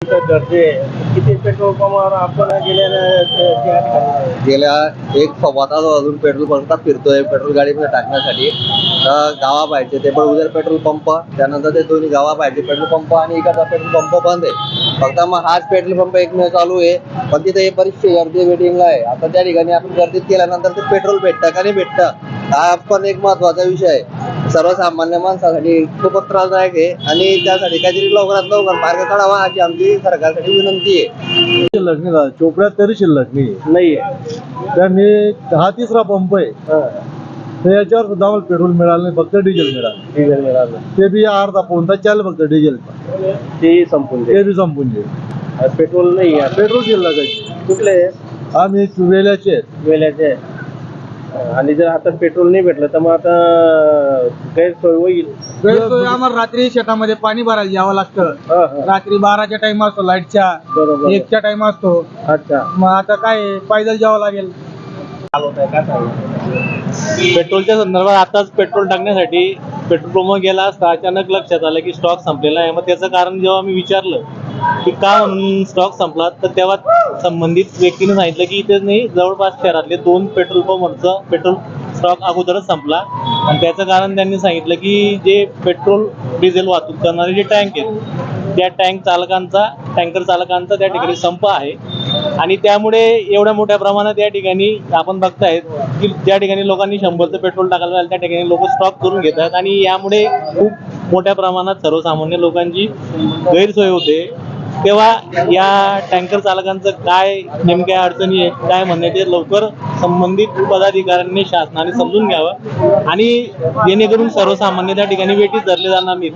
गर्दी किती पेट्रोल पंपावर आपण गेल्या एक सव्वा तास अजून पेट्रोल पंप फिरतोय पेट्रोल गाडीमध्ये टाकण्यासाठी. गावा पाहिजे ते पण उद्या पेट्रोल पंप, त्यानंतर ते दोन्ही गावा पाहिजे पेट्रोल पंप आणि इकडचा पेट्रोल पंप बंद आहे. फक्त मग हाच पेट्रोल पंप एकमेव चालू आहे, पण तिथे बरीचशी गर्दी वेटिंगला आहे. आता त्या ठिकाणी आपण गर्दीत केल्यानंतर ते पेट्रोल भेटतं का नाही भेटतं, हा पण एक महत्वाचा विषय आहे. सर्वसामान्य माणसासाठी खूपच त्रासदायक आहे आणि त्यासाठी काहीतरी लवकरात लवकर मार्ग काढावा अशी आमची सरकारसाठी विनंती आहे. शिल्लक नाही झालं, चोपड्यात तरी शिल्लक नाहीये. त्यांनी हा तिसरा पंप आहे, तर याच्यावर सुद्धा आम्हाला पेट्रोल मिळालं नाही, फक्त डिझेल मिळालं. डिझेल मिळालं ते बी अर्धा पोन तास चाललं फक्त डिझेल, ते संपून ते बी संपून जाईल. पेट्रोल नाही आहे. पेट्रोल शिल्लक आहे. कुठले आम्ही वेल्याचे आहेत. वेल्याचे आणि जर आता पेट्रोल नाही भेटलं तर मग आता गैरसोय होईल. गैरसोय आम्हाला रात्री शेतामध्ये पाणी भरायला यावं लागतं. रात्री 12च्या टाइम असतो, लाईटच्या बरोबर. 1च्या टाइम असतो. अच्छा. मग आता काय पायदल जावं लागेल. पेट्रोलच्या संदर्भात आताच पेट्रोल टाकण्यासाठी पेट्रोल पंप गेला असता अचानक लक्षात आलं की स्टॉक संपलेला आहे. मग त्याचं कारण जेव्हा मी विचारलं की का म्हणून स्टॉक संपला, तर तेव्हा संबंधित व्यक्तीने सांगितलं की इथे नाही, जवळपास शहरातले 2 पेट्रोल पंपवरचं पेट्रोल स्टॉक अगोदरच संपला. आणि त्याचं कारण त्यांनी सांगितलं की जे पेट्रोल डिझेल वाहतूक करणारे जे टँक आहेत त्या टँकर चालकांचा त्या ठिकाणी संप आहे. आणि त्यामुळे एवढ्या मोठ्या प्रमाणात या ठिकाणी आपण बघतायत की ज्या ठिकाणी लोकांनी 100चं पेट्रोल टाकायला जाईल त्या ठिकाणी लोक स्टॉक करून घेत आहेत आणि यामुळे खूप मोठ्या प्रमाणात सर्वसामान्य लोकांची गैरसोय होते. तेव्हा या टँकर चालकांचं काय नेमक्या अडचणी आहेत, काय म्हणणे, ते लवकर संबंधित पदाधिकाऱ्यांनी शासनाने समजून घ्यावं आणि जेणेकरून सर्वसामान्य त्या ठिकाणी वेठीस धरले जाणार नाहीत.